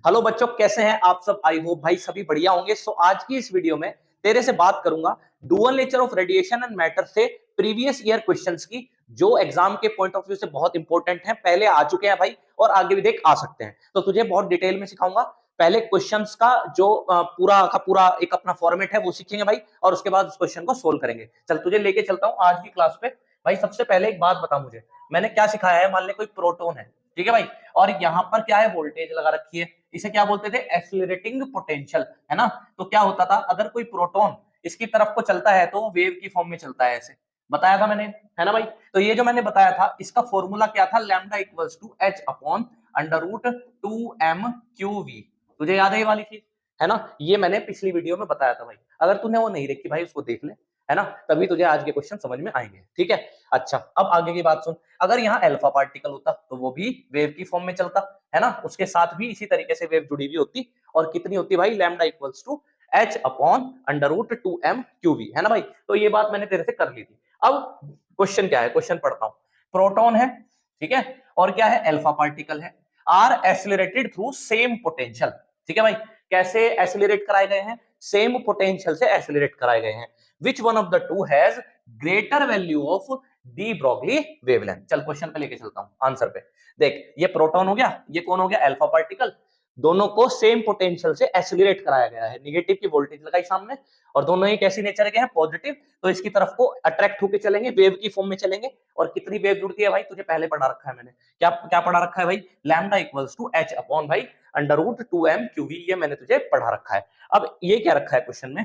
Hello बच्चों, कैसे हैं आप सब। आई होप भाई सभी बढ़िया होंगे। सो आज की इस वीडियो में तेरे से बात करूंगा dual nature of radiation and matter से प्रीवियस ईयर क्वेश्चंस की, जो एग्जाम के पॉइंट ऑफ व्यू से बहुत इंपॉर्टेंट हैं, पहले आ चुके हैं भाई और आगे भी देख आ सकते हैं। तो तुझे बहुत डिटेल में सिखाऊंगा। पहले क्वेश्चंस का जो पूरा का पूरा एक अपना फॉर्मेट है वो सीखेंगे भाई, और उसके बाद उस क्वेश्चन को सोल्व करेंगे। चल तुझे लेके चलता हूँ आज की क्लास पे। भाई सबसे पहले एक बात बता मुझे, मैंने क्या सिखाया है। मान ले कोई प्रोटॉन है, ठीक है भाई, और यहाँ पर क्या है, वोल्टेज लगा रखी है। इसे क्या बोलते थे, एक्सीलरेटिंग पोटेंशियल, है ना। तो क्या होता था, अगर कोई प्रोटॉन इसकी तरफ को चलता है तो वो वेव की फॉर्म में चलता है, ऐसे बताया था मैंने, है ना भाई। तो ये जो मैंने बताया था, इसका फॉर्मूला क्या था, lambda equals to H upon under root 2m/q_v। तुझे याद है ये वाली चीज, है ना। ये मैंने पिछली वीडियो में बताया था भाई। अगर तूने वो नहीं देखी भाई, उसको देख ले, है ना, तभी तुझे आज के क्वेश्चन समझ में आएंगे। ठीक है, अच्छा अब आगे की बात सुन। अगर यहाँ अल्फा पार्टिकल होता तो वो भी वेव की फॉर्म में चलता, है ना, उसके साथ भी इसी तरीके से वेव जुड़ी हुई होती, और कितनी होती भाई, lambda equals to H upon under root 2m/q_v, है ना भाई। तो ये बात मैंने तेरे से कर ली थी। अब क्वेश्चन क्या है, क्वेश्चन पढ़ता हूं। प्रोटॉन है, ठीक है, और क्या है, अल्फा पार्टिकल है, are accelerated through same potential. ठीक है भाई, कैसे एक्सिलरेट कराए गए हैं, सेम पोटेंशियल से एक्सिलरेट कराए गए हैं। Which one of the to has greater value of de Broglie wavelength. चल क्वेश्चन पे लेके चलता हूं, आंसर पे देख। ये प्रोटॉन हो गया, ये कौन हो गया, अल्फा पार्टिकल। दोनों को सेम पोटेंशियल से एक्सिलरेट कराया गया है, निगेटिव की वोल्टेज लगाई सामने, और दोनों ही कैसी नेचर के हैं, पॉजिटिव। तो इसकी तरफ को अट्रैक्ट होकर चलेंगे, वेव की फॉर्म में चलेंगे। और कितनी वेव जुड़ती है भाई, तुझे पहले पढ़ा रखा है मैंने। क्या क्या पढ़ा रखा है भाई, lambda equals to H upon भाई अंडर रूट 2m/q_v, ये मैंने तुझे पढ़ा रखा है। अब ये क्या रखा है क्वेश्चन में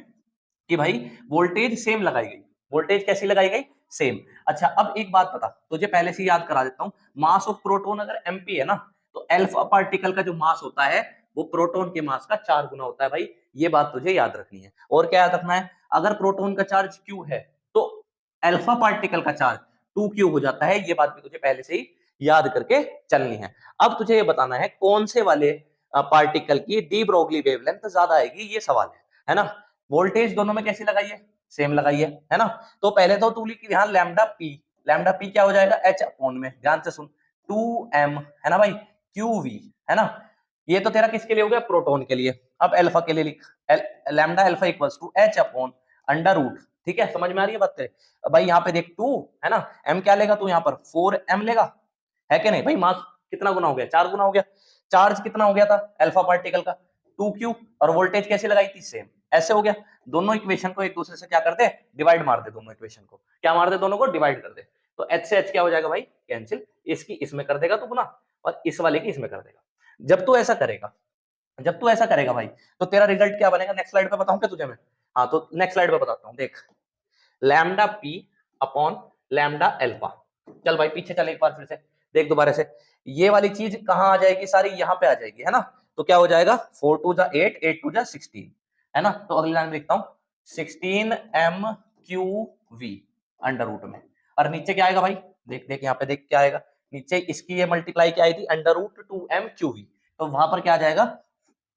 कि भाई वोल्टेज सेम लगाई गई। वोल्टेज कैसी लगाई गई, सेम। अच्छा अब एक बात बता, तुझे पहले से याद करा देता हूं। मास ऑफ प्रोटॉन अगर mp है ना, तो अल्फा पार्टिकल का जो मास होता है वो प्रोटॉन के मास का 4 गुना होता है भाई। ये बात तुझे याद रखनी है। और क्या याद रखना है, अगर प्रोटॉन का चार्ज q है तो अल्फा पार्टिकल का चार्ज 2q हो जाता है। ये बात भी तुझे पहले से ही याद करके चलनी है। अब तुझे ये बताना है कौन से वाले पार्टिकल की डी ब्रोगली वेवलेंथ ज्यादा आएगी, ये सवाल है ना। वोल्टेज दोनों में कैसी लगाई है, सेम लगाई है ना। तो पहले तो तू लिख यहाँ लैम्डा पी। लैम्डा पी क्या हो जाएगा, एच अपॉन में, ध्यान से सुन, 2m, है ना भाई, QV, है ना। ये तो तेरा किसके लिए हो गया, प्रोटॉन के लिए। अब अल्फा के लिए लिख, lambda alpha equals to H upon under root. ठीक है, समझ में आ रही है बात तेरे। भाई यहाँ पे देख 2, है ना, m क्या लेगा तू, यहाँ पर 4m लेगा, है कि नहीं भाई। मास कितना गुना हो गया, 4 गुना हो गया। चार्ज कितना हो गया था अल्फा पार्टिकल का, 2q, और वोल्टेज कैसे लगाई थी, सेम। ऐसे हो गया। दोनों इक्वेशन को एक दूसरे से क्या कर दे, डिवाइड मार दे। दोनों इक्वेशन को क्या मार दे, दोनों को डिवाइड कर दे। तो h से h क्या हो जाएगा भाई, कैंसिल। इसकी इसमें कर देगा तू गुना, और इस वाले की इसमें कर देगा। जब तू ऐसा करेगा, जब तू ऐसा करेगा भाई, तो तेरा रिजल्ट क्या बनेगा, नेक्स्ट स्लाइड पे बताऊं क्या तुझे मैं। हाँ तो नेक्स्ट स्लाइड पे बताता हूँ, देख। Lambda p upon lambda alpha. चल भाई पीछे चल एक बार फिर से, देख दोबारा से। ये वाली चीज कहाँ आ जाएगी, सारी यहाँ पे आ जाएगी, है ना। तो क्या हो जाएगा, 4 2 जा 8, 8 2 जा 16, है ना। तो अगली लाइन लिखता हूँ 16m/q_v अंडर रूट में। और नीचे क्या आएगा भाई, देख देख यहाँ पे देख क्या आएगा, नीचे इसकी ये मल्टीप्लाई क्या आई थी, अंडर रूट 2m/q_v। तो वहां पर क्या आ जाएगा,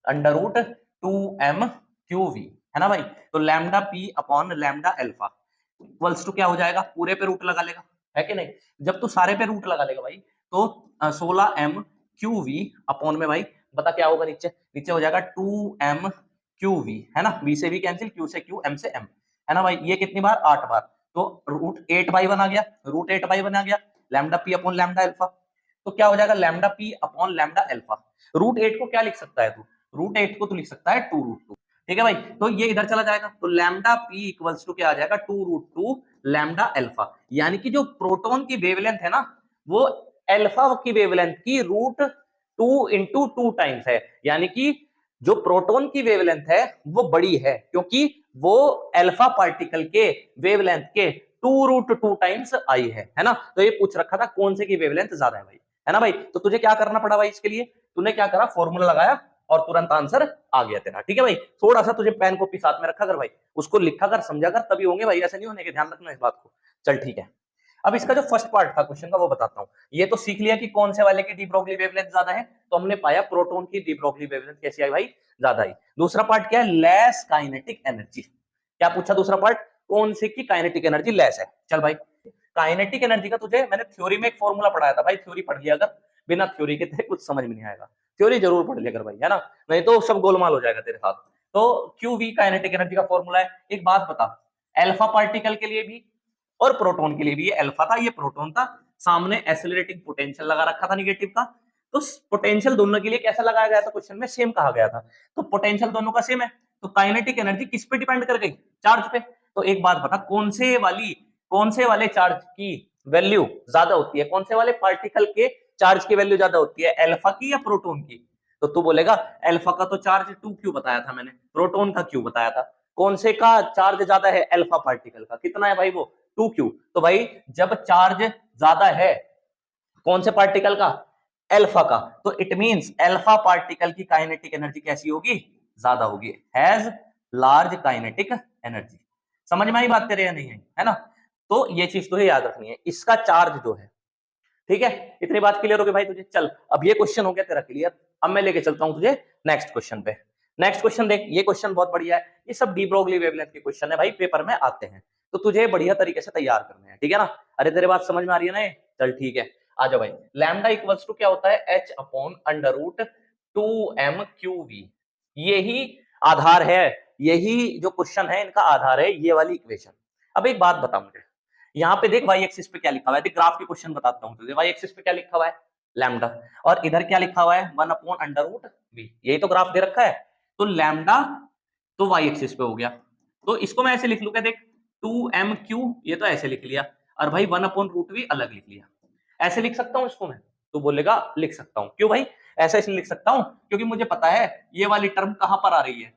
अंडर रूट 2m/q_v, है ना भाई। तो lambda p upon lambda alpha equals to क्या हो जाएगा, पूरे पे रूट लगा लेगा, है कि नहीं। जब तू सारे पे रूट लगा लेगा भाई, तो 16m/q_v अपॉन में भाई बता क्या होगा, नीचे नीचे हो जाएगा 2m/q_v, है ना। v से v कैंसिल, q से q, m से m, है ना भाई। ये कितनी बार, 8 बार। तो रूट 8/1 आ गया, रूट 8/1 आ गया, lambda p upon lambda alpha. तो क्या हो जाएगा, lambda p upon lambda alpha. Root 8 को क्या लिख सकता है तू, रूट 8 को तू लिख सकता है 2√2। ठीक है भाई, तो ये इधर चला जाएगा, तो लैम्डा पी इक्वल्स टू क्या आ जाएगा, 2√2 लैम्डा अल्फा। यानी कि जो प्रोटॉन की वेवलेंथ है ना, वो अल्फा की वेवलेंथ की √2 × 2 टाइम्स है। यानी कि जो प्रोटॉन की वेवलेंथ है वो बड़ी है, क्योंकि वो अल्फा पार्टिकल के वेवलेंथ के 2√2 टाइम्स आई है ना। तो ये पूछ रखा था कौन से की वेवलेंथ ज्यादा है भाई, है ना भाई। तो तुझे क्या करना पड़ा भाई, इसके लिए तूने क्या करा, फॉर्मूला लगाया और तुरंत आंसर आ गया तेरा। ठीक है भाई, थोड़ा सा तुझे पेन कॉपी साथ में रखा कर भाई, उसको लिखा कर, समझा कर, तभी होंगे भाई, ऐसे नहीं होने के, ध्यान रखना इस बात को। चल ठीक है, अब इसका जो फर्स्ट पार्ट था क्वेश्चन का वो बताता हूं। ये तो सीख लिया कि कौन से वाले की डी ब्रोगली वेवलेंथ ज्यादा है, तो हमने पाया प्रोटॉन की डी ब्रोगली वेवलेंथ कैसी आई भाई, ज्यादा आई। दूसरा पार्ट क्या है, लेस काइनेटिक एनर्जी। क्या पूछा दूसरा पार्ट, कौन से की काइनेटिक एनर्जी लेस है। चल भाई, काइनेटिक एनर्जी का तुझे मैंने थ्योरी में एक फॉर्मूला पढ़ाया था भाई, थ्योरी पढ़ लिया अगर, बिना थ्योरी के तेरे कुछ समझ में नहीं आएगा। थ्योरी जरूर पढ़ लिया कर भाई, है ना, नहीं तो सब गोलमाल हो जाएगा तेरे साथ। तो QV काइनेटिक एनर्जी का फॉर्मूला है। एक बात बता, अल्फा पार्टिकल के लिए भी और प्रोटॉन के लिए भी, ये अल्फा था ये प्रोटॉन था, सामने एक्सेलरेटिंग पोटेंशियल लगा रखा था निगेटिव का। तो पोटेंशियल दोनों के लिए कैसा लगाया गया था, क्वेश्चन में सेम कहा गया था। तो पोटेंशियल दोनों का सेम है, तो काइनेटिक एनर्जी किस पे डिपेंड कर गई, चार्ज पे। तो एक बात बता, कौन से वाले चार्ज की वैल्यू ज्यादा होती है, कौन से वाले पार्टिकल के चार्ज की वैल्यू ज्यादा होती है, अल्फा की या प्रोटॉन की। तो तू बोलेगा अल्फा का तो चार्ज 2Q बताया था मैंने, प्रोटॉन का Q बताया था। कौन से का चार्ज ज्यादा है, अल्फा पार्टिकल का। कितना है भाई वो, 2Q। तो भाई जब चार्ज ज्यादा है कौन से पार्टिकल का, अल्फा का, तो इट मींस अल्फा पार्टिकल की काइनेटिक एनर्जी कैसी होगी, ज्यादा होगी, हैज लार्ज काइनेटिक एनर्जी। समझ में आई बात तेरे या नहीं है ना। तो ये चीज तुझे याद रखनी है, इसका चार्ज जो है, ठीक है। इतनी बात क्लियर हो गई भाई तुझे। चल अब ये क्वेश्चन हो गया तेरा क्लियर, अब मैं लेके चलता हूं तुझे नेक्स्ट क्वेश्चन पे। नेक्स्ट क्वेश्चन देख, ये क्वेश्चन बहुत बढ़िया है, ये सब डी ब्रोगली वेवलेंथ के क्वेश्चन है भाई, पेपर में आते हैं, तो तुझे बढ़िया तरीके से तैयार करने हैं, ठीक है ना। अरे तेरे बात समझ में आ रही है ना ये, चल ठीक है, आ जाओ भाई। लैम्डा इक्वल्स टू क्या होता है, h upon under root 2m/QV। यही आधार है, यही जो क्वेश्चन है इनका आधार है, ये वाली इक्वेशन। अब एक बात बता मुझे, यहाँ पे देख वाई एक्सिस पे क्या लिखा हुआ है, देख ग्राफ के क्वेश्चन बताता हूँ तुझे। वाई एक्सिस पे क्या लिखा हुआ है, लैम्डा, और इधर क्या लिखा हुआ है, 1 अपॉन अंडर रूट v। यही तो ग्राफ दे रखा है। तो लैम्डा तो वाई एक्सिस पे हो गया, तो इसको मैं ऐसे लिख लूंगा देख, 2mq, ये तो ऐसे लिख लिया, और भाई 1 अपॉन रूट v अलग लिख लिया। ऐसे लिख सकता हूँ इसको मैं, तो बोलेगा लिख सकता हूँ। क्यों भाई ऐसा इसलिए लिख सकता हूँ, क्योंकि मुझे पता है ये वाली टर्म कहां पर आ रही है,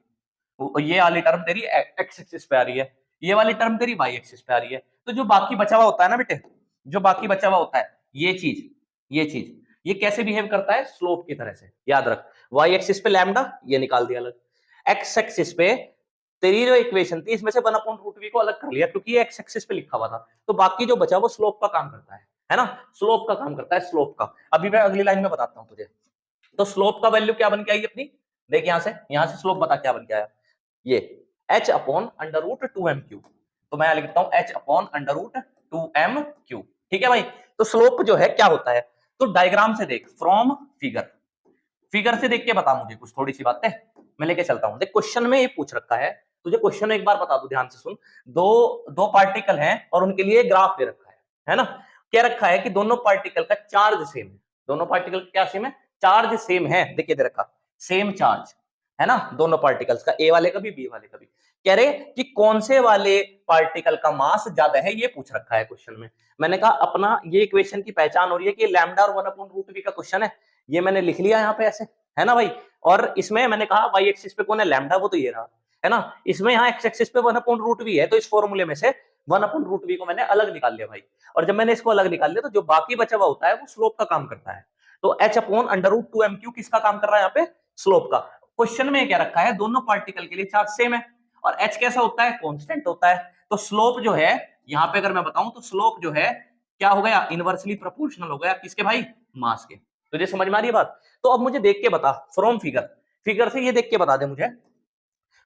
ये वाली टर्म तेरी एक्स एक्सिस पे आ रही है, ये वाली टर्म तेरी वाई एक्सिस पे आ रही है। तो जो बाकी बचा हुआ होता है ना बेटे, जो बाकी बचा हुआ होता है, ये चीज ये कैसे बिहेव करता है, स्लोप की तरह से। याद रख, वाई एक्सिस पे लैम्डा, ये निकाल दिया अलग। एक्स एक्सिस पे तेरी जो इक्वेशन थी, इसमें से 1 अपॉन रूट वी को अलग कर लिया, क्योंकि ये एक्स एक्सिस पे लिखा हुआ था। तो बाकी जो बचा वो स्लोप का काम करता है ना, स्लोप का काम करता है, स्लोप का। अभी मैं अगली लाइन में बताता हूं तुझे। तो स्लोप का वैल्यू क्या बन के आई अपनी, देख यहां से स्लोप बता क्या बन के आया, ये h upon under root 2mq। तो मैं लिखता हूं h upon under root 2mq, ठीक है भाई। तो स्लोप जो है क्या होता है, तो डायग्राम से देख, फ्रॉम फिगर से देख के बता मुझे कुछ थोड़ी सी बातें, मैं लेके चलता हूं। देख क्वेश्चन में ये पूछ रखा है, तुझे क्वेश्चन एक बार बता दूं, ध्यान से सुन। दो पार्टिकल हैं और उनके लिए ग्राफ दे रखा है ना। क्या रखा है कि दोनों पार्टिकल का चार्ज सेम है, दोनों पार्टिकल क्या सेम है, चार्ज सेम है। देखिए दे रखा सेम चार्ज है ना, दोनों पार्टिकल्स का, ए वाले का भी बी वाले का भी। कह रहे कि कौन से वाले पार्टिकल का मास ज्यादा है, ये पूछ रखा है क्वेश्चन में। मैंने कहा अपना ये इक्वेशन की पहचान हो रही है कि लैम्डा और 1 अपॉन रूट वी का क्वेश्चन है, ये मैंने लिख लिया यहाँ पे ऐसे, है ना भाई। और इसमें मैंने कहा वाई एक्सिस पे कौन है, लैम्डा, वो तो ये रहा, है ना। इसमें यहाँ एक्स एक्सिस पे 1 अपॉन रूट वी है, तो इस फॉर्मूले में से 1 अपॉन रूट वी को मैंने अलग निकाल लिया भाई। और जब मैंने इसको अलग निकाल लिया, तो जो बाकी बचा हुआ होता है वो स्लोप का काम करता है। तो h upon under root 2mq किसका काम कर रहा है यहाँ पे, स्लोप का। क्वेश्चन में क्या रखा है, दोनों पार्टिकल के लिए चार्ज सेम है, और h कैसा होता है, कांस्टेंट होता है। तो स्लोप जो है यहाँ पे अगर मैं बताऊं, तो स्लोप जो है क्या हो गया, इनवर्सली प्रोपोर्शनल हो गया, किसके भाई, मास के। तुझे समझ में आ रही है बात। तो अब मुझे देख के बता, फ्रॉम फिगर से ये देख के बता दे मुझे,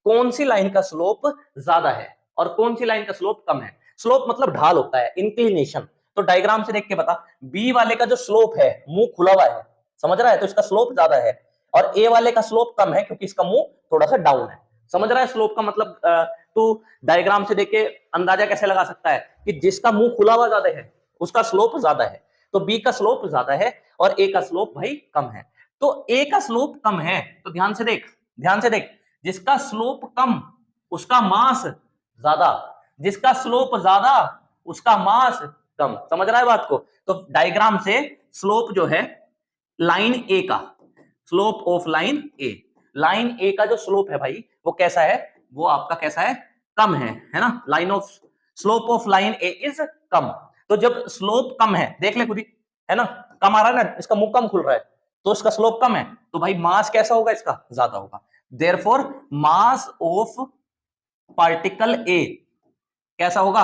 कौन सी लाइन का स्लोप ज्यादा है और कौन सी लाइन का स्लोप कम है। स्लोप मतलब ढाल होता है, इंक्लिनेशन। तो डायग्राम से देख के बता, बी वाले का जो स्लोप है, मुंह खुला हुआ है, समझ रहा है, तो इसका स्लोप ज्यादा है। और ए वाले का स्लोप कम है, क्योंकि इसका मुंह थोड़ा सा डाउन है। समझ रहा है स्लोप का मतलब, तू डायग्राम से देख के अंदाजा कैसे लगा सकता है कि जिसका मुंह खुला हुआ ज्यादा है उसका स्लोप ज्यादा है। तो बी का स्लोप ज्यादा है और ए का स्लोप भाई कम है। तो ए का स्लोप कम है, तो ध्यान से देख, जिसका स्लोप कम उसका मास ज्यादा, जिसका स्लोप ज्यादा उसका मास कम। समझ रहा है बात को। तो डायग्राम से स्लोप जो है लाइन ए का, स्लोप ऑफ लाइन ए का जो स्लोप है भाई वो कैसा है, वो आपका कैसा है, कम है ना। Line of slope of line A is come. तो जब स्लोप कम है, देख ले खुद ही, है ना, कम आ रहा है ना, इसका मुंह कम खुल रहा है, तो इसका स्लोप कम है, तो भाई मास कैसा होगा, इसका ज्यादा होगा। Therefore mass of particle A कैसा होगा,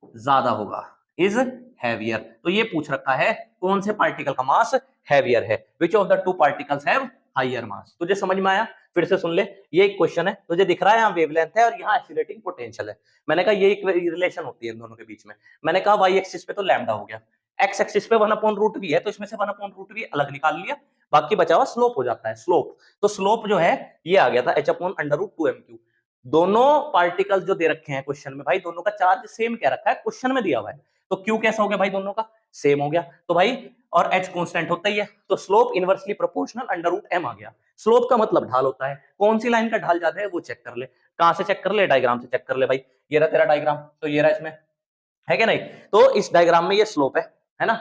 ज्यादा होगा, इज हैवियर। तो ये पूछ रखा है कौन से पार्टिकल का मास हैवियर है, which of the two particles have higher mass. तुझे समझ में आया, फिर से सुन ले। ये एक क्वेश्चन है, तुझे दिख रहा है यहाँ वेवलेंथ है और यहाँ एक्सीलरेटिंग पोटेंशियल है। मैंने कहा ये एक रिलेशन होती है इन दोनों के बीच में। मैंने कहा वाई एक्सिस पे तो लैम्डा हो गया, एक्स एक्सिस पे 1/√v है, तो इसमें से 1/√v अलग निकाल लिया, बाकी बचा हुआ स्लोप हो जाता है, स्लोप। तो स्लोप जो है ये आ गया था h/√2m3। दोनों पार्टिकल जो दे रखे हैं क्वेश्चन में भाई, दोनों का चार्ज सेम क्या रखा है, क्वेश्चन में दिया हुआ है, तो क्यू कैसा हो गया भाई, दोनों का सेम हो गया, तो भाई और h कांस्टेंट होता ही है, तो स्लोप इनवर्सली प्रोपोर्शनल √m आ गया। स्लोप का मतलब ढाल होता है, कौन सी लाइन का ढाल ज्यादा है वो चेक कर ले। कहां से चेक कर ले, डायग्राम से चेक कर ले भाई। ये रहा तेरा डायग्राम, तो ये रहा इसमें, है क्या नहीं, तो इस डायग्राम में ये स्लोप है ना।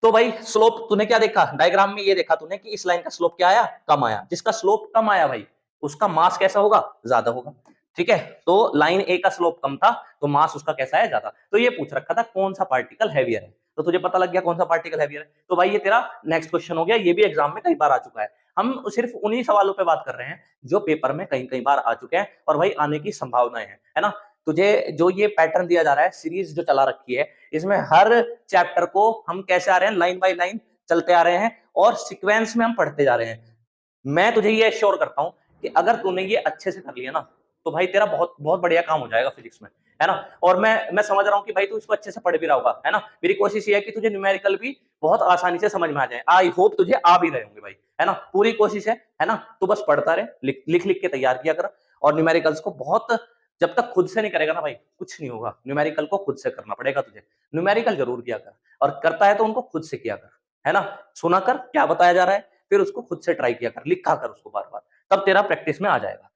तो भाई स्लोप तूने क्या देखा डायग्राम में, ये देखा तूने कि इस लाइन का स्लोप क्या आया, कम आया। जिसका स्लोप कम आया भाई उसका मास कैसा होगा, ज्यादा होगा, ठीक है। तो लाइन ए का स्लोप कम था तो मास उसका कैसा है, ज्यादा। तो ये पूछ रखा था कौन सा पार्टिकल हैवियर है, तो तुझे पता लग गया कौन सा पार्टिकल हैवियर है। तो भाई ये तेरा नेक्स्ट क्वेश्चन हो गया, ये भी एग्जाम में कई बार आ चुका है। हम सिर्फ उन्हीं सवालों पे बात कर रहे हैं जो पेपर में कई कई बार आ चुके हैं और भाई आने की संभावनाएं हैं, है ना। तुझे जो ये पैटर्न दिया जा रहा है, सीरीज जो चला रखी है, इसमें हर चैप्टर को हम कैसे आ रहे हैं, लाइन बाय लाइन चलते आ रहे हैं और सीक्वेंस में हम पढ़ते जा रहे हैं। मैं तुझे ये एश्योर करता हूं कि अगर तूने ये अच्छे से कर लिया ना, तो भाई तेरा बहुत बहुत बढ़िया काम हो जाएगा फिजिक्स में, है ना। और मैं समझ रहा हूँ कि भाई तू इसको अच्छे से पढ़ भी रहा होगा, है ना। मेरी कोशिश ये है कि तुझे न्यूमेरिकल भी बहुत आसानी से समझ में आ जाए। आई होप तुझे आ भी रहे होंगे भाई, है ना, पूरी कोशिश है ना। तू बस पढ़ता रहे, लिख लिख के तैयार किया कर। और न्यूमेरिकल्स को बहुत, जब तक खुद से नहीं करेगा ना भाई कुछ नहीं होगा। न्यूमेरिकल को खुद से करना पड़ेगा तुझे। न्यूमेरिकल जरूर किया कर, और करता है तो उनको खुद से किया कर, है ना। सुना कर क्या बताया जा रहा है, फिर उसको खुद से ट्राई किया कर, लिखा कर उसको बार बार, तब तेरा प्रैक्टिस में आ जाएगा।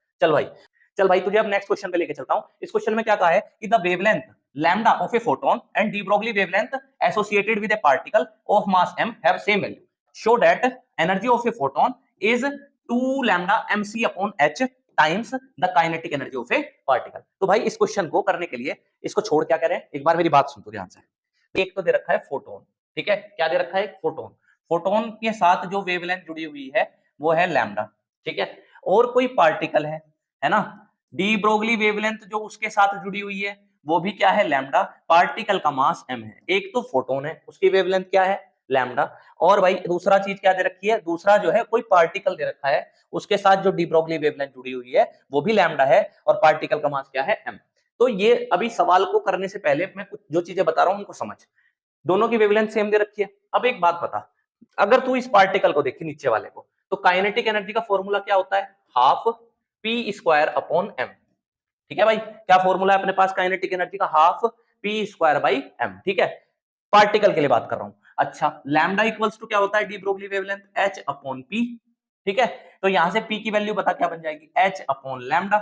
चल भाई तुझे अब नेक्स्ट क्वेश्चन पे लेके चलता हूं। इस क्वेश्चन में क्या कहा है कि the wavelength lambda of a photon and de Broglie wavelength associated with A particle of mass m have same value, show that energy of a photon is 2 lambda mc upon h times the kinetic energy of A particle. तो भाई इस question को करने के लिए इसको छोड़ क्या करें, एक बार मेरी बात सुन तो ध्यान से। एक तो दे रखा है फोटोन, ठीक है, क्या दे रखा है, एक फोटोन। फोटोन के साथ जो वेवलेंथ जुड़ी हुई है वो है लैम्डा, ठीक है। और कोई पार्टिकल है ना, डी ब्रोगली वेवलेंथ जो उसके साथ जुड़ी हुई है वो भी क्या है, लैम्डा। पार्टिकल का मास m है, एक तो फोटोन है उसकी वेवलेंथ क्या है, लैम्डा। और भाई दूसरा चीज क्या दे रखी है, दूसरा जो है कोई पार्टिकल दे रखा है, उसके साथ जो डी ब्रोगली वेवलेंथ जुड़ी हुई है वो भी लैम्डा है, और पार्टिकल का मास क्या है, m। तो ये अभी सवाल को करने से पहले मैं कुछ जो चीजें बता रहा हूं उनको समझ। दोनों की वेवलेंथ सेम दे रखी है। अब एक बात बता, अगर तू इस पार्टिकल को देखी नीचे वाले को, तो काइनेटिक एनर्जी का फॉर्मूला क्या होता है, half p square upon m, ठीक है भाई। क्या फॉर्मूला है अपने पास काइनेटिक एनर्जी का, half p square by m, ठीक है। पार्टिकल के लिए बात कर रहा हूं। अच्छा, लैम्डा इक्वल्स टू क्या होता है, de Broglie wavelength H upon P, ठीक है। तो यहां से पी की वैल्यू बता क्या बन जाएगी, एच अपॉन लैम्डा।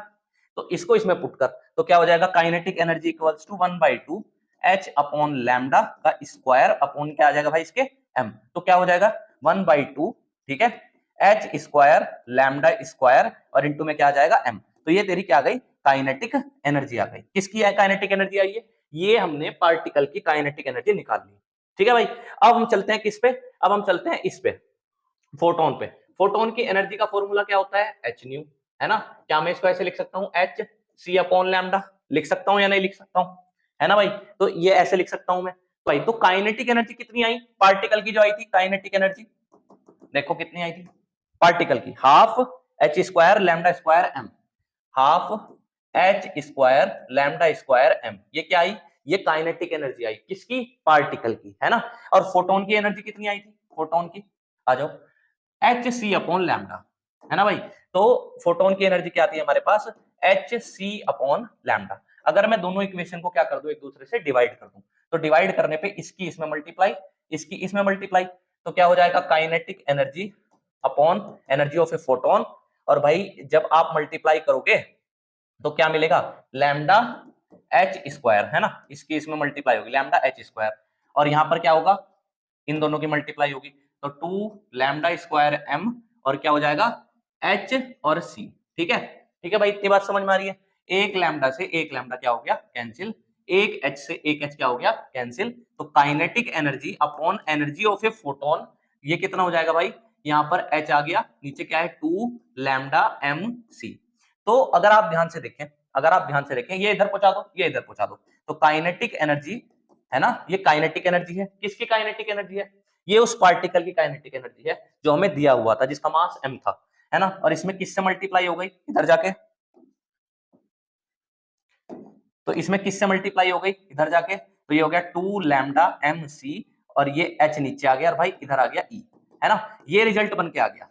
तो इसको इसमें पुट कर, तो क्या हो जाएगा, kinetic energy equals to 1/2 h upon lambda का स्क्वायर अपॉन क्या आ जाएगा भाई इसके, एम। तो क्या हो जाएगा 1/2, ठीक है, एच स्क्वायर लैम्डा स्क्वायर और इंटू में क्या आ जाएगा, एम। तो ये तेरी क्या आ गई, काइनेटिक एनर्जी आ गई। किसकी है काइनेटिक एनर्जी आई है, ये हमने पार्टिकल की काइनेटिक एनर्जी निकाल ली, ठीक है भाई। अब हम चलते हैं किस पे, अब हम चलते हैं इस पे, फोटोन पे। फोटोन की एनर्जी का फॉर्मूला क्या होता है, एच न्यू, है ना। क्या मैं इसको ऐसे लिख सकता हूं, एच सी अपॉन लैम्डा, लिख सकता हूं या नहीं लिख सकता हूं, है ना भाई। तो ये ऐसे लिख सकता हूं मैं। भाई तो काइनेटिक एनर्जी कितनी आई पार्टिकल की, जो आई थी काइनेटिक एनर्जी, देखो कितनी आई थी पार्टिकल की, half h square lambda square m, half h square lambda square m. ये क्या आई, ये काइनेटिक एनर्जी आई किसकी, पार्टिकल की, है ना। और फोटोन की एनर्जी कितनी आई थी, फोटोन की आ जाओ, एच सी अपॉन लैम्डा, है ना भाई। तो फोटोन की एनर्जी क्या आती है हमारे पास, एच सी अपॉन लैम्डा। अगर मैं दोनों इक्वेशन को क्या कर दूं, एक दूसरे से डिवाइड कर दूं, तो डिवाइड करने पे इसकी इसमें मल्टीप्लाई, इसकी इसमें मल्टीप्लाई, तो क्या हो जाएगा, kinetic energy upon energy of a photon. और भाई जब आप मल्टीप्लाई करोगे तो क्या मिलेगा, लैम्डा एच स्क्वायर, है ना, इसकी इसमें मल्टीप्लाई होगी लैम्डा एच स्क्वायर, और यहां पर क्या होगा, इन दोनों की मल्टीप्लाई होगी, तो 2 लैम्डा स्क्वायर एम, और क्या हो जाएगा, एच और सी, ठीक है। ठीक है भाई, इतनी बात समझ में आ रही है। एक लैम्डा से एक लैम्डा क्या हो गया, कैंसिल, एक एच से एक एच क्या हो गया, कैंसिल। तो kinetic energy upon energy of a photon, ये कितना हो जाएगा भाई, यहां पर एच आ गया, नीचे क्या है 2 लैम्डा एम सी। तो अगर आप ध्यान से देखें, अगर आप ध्यान से देखें, ये इधर पहुंचा दो, ये इधर पहुंचा दो, तो काइनेटिक एनर्जी, है ना, ये काइनेटिक एनर्जी है, किसकी काइनेटिक एनर्जी है, ये उस पार्टिकल की काइनेटिक एनर्जी है जो हमें दिया हुआ था, जिसका मास m था, है ना। और इसमें किससे मल्टीप्लाई हो गई, इधर जाके, तो इसमें किससे मल्टीप्लाई हो गई, इधर जाके, तो तो ये हो गया 2 लैम्डा mc और ये h नीचे आ गया और भाई इधर आ गया e, है ना। ये रिजल्ट बन के आ गया।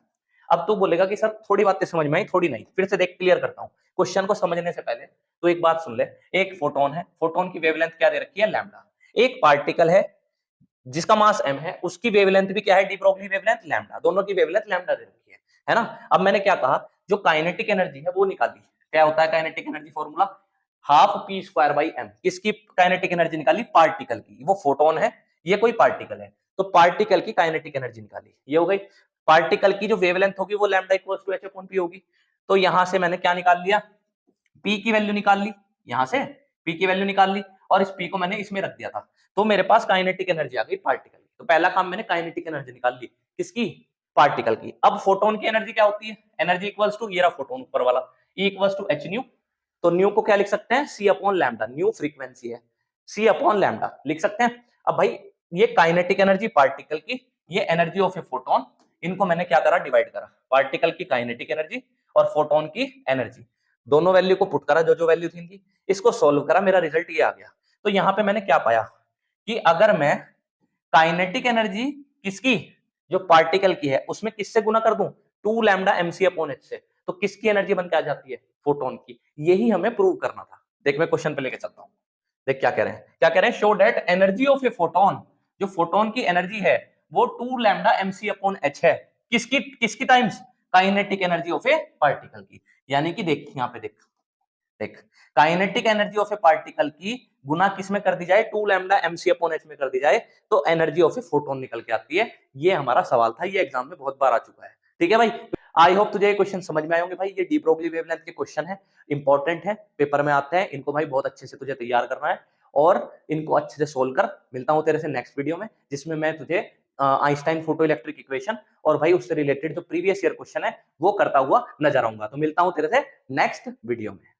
अब तू बोलेगा कि सर थोड़ी बातें समझ में आई, थोड़ी नहीं। फिर से देख, क्लियर करता हूं क्वेश्चन को समझने से पहले। तो एक बात सुन ले, एक फोटोन है, फोटोन की वेवलेंथ क्या दे रखी है, लैम्डा। एक पार्टिकल है जिसका मास m है, उसकी वेवलेंथ भी क्या है, डी ब्रोगली वेवलेंथ लैम्डा। दोनों की वेवलेंथ लैम्डा दे रखी है ना। अब मैंने क्या कहा, जो काइनेटिक एनर्जी है वो निकाली। क्या होता है kinetic energy formula, half p square by m. किसकी काइनेटिक एनर्जी निकाली, पार्टिकल की। वो फोटोन है, ये कोई पार्टिकल है, तो पार्टिकल की काइनेटिक एनर्जी निकाली, ये हो गई। पार्टिकल की जो वेवलेंथ होगी वो lambda equal to H upon p होगी। तो यहां से मैंने क्या निकाल लिया, पी की वैल्यू निकाल ली, यहां से पी की वैल्यू निकाल ली और इस पी को मैंने इसमें रख दिया था। तो मेरे पास काइनेटिक एनर्जी आ गई पार्टिकल की। तो पहला काम मैंने काइनेटिक एनर्जी निकाल ली, किसकी, पार्टिकल की। अब फोटोन की एनर्जी क्या होती है, एनर्जी इक्वल्स टू, ये रहा फोटोन ऊपर वाला, E equals to h nu. तो न्यू को क्या लिख सकते हैं, c upon lambda, nu frequency है, सी अपॉन लैम्डा लिख सकते हैं। अब भाई ये काइनेटिक एनर्जी पार्टिकल की, ये एनर्जी ऑफ ए फोटोन, इनको मैंने क्या करा, डिवाइड करा। पार्टिकल की काइनेटिक एनर्जी और फोटोन की एनर्जी, दोनों वैल्यू को पुट करा, जो जो वैल्यू थी इनकी, इसको सोल्व करा, मेरा रिजल्ट ये आ गया। तो यहां पे मैंने क्या पाया कि अगर मैं काइनेटिक एनर्जी किसकी, जो पार्टिकल की है, उसमें किससे गुना कर दूं, 2 लैम्डा mc अपॉन h से, तो किसकी एनर्जी बन के आ जाती है, फोटोन की। यही हमें प्रूव करना था। देख मैं क्वेश्चन पे लेके चलता हूं, देख क्या कह रहे हैं, क्या कह रहे हैं, show that energy of a photon, जो फोटोन की एनर्जी है वो 2 लैम्डा mc अपॉन h है, किसकी किसकी times, kinetic energy of A particle की। यानी कि देख यहां पे देख, देख kinetic energy of A particle की गुना किस में कर दी जाए, 2 लैम्डा mc अपॉन h में कर दी जाए, तो एनर्जी ऑफ ए फोटोन निकल के आती है। ये हमारा सवाल था, ये एग्जाम में बहुत बार आ चुका है, ठीक है भाई। आई होप तुझे ये क्वेश्चन समझ में आए होंगे भाई। ये डी ब्रोगली वेवलेंथ के क्वेश्चन है, इंपॉर्टेंट है, पेपर में आते हैं, इनको भाई बहुत अच्छे से तुझे तैयार करना है और इनको अच्छे से सोल्व कर। मिलता हूं तेरे से नेक्स्ट वीडियो में, जिसमें मैं तुझे आइंस्टाइन फोटो इलेक्ट्रिक इक्वेशन और भाई उससे रिलेटेड जो प्रीवियस ईयर क्वेश्चन है वो करता हुआ नजर आऊंगा। तो मिलता हूं तेरे से नेक्स्ट वीडियो में।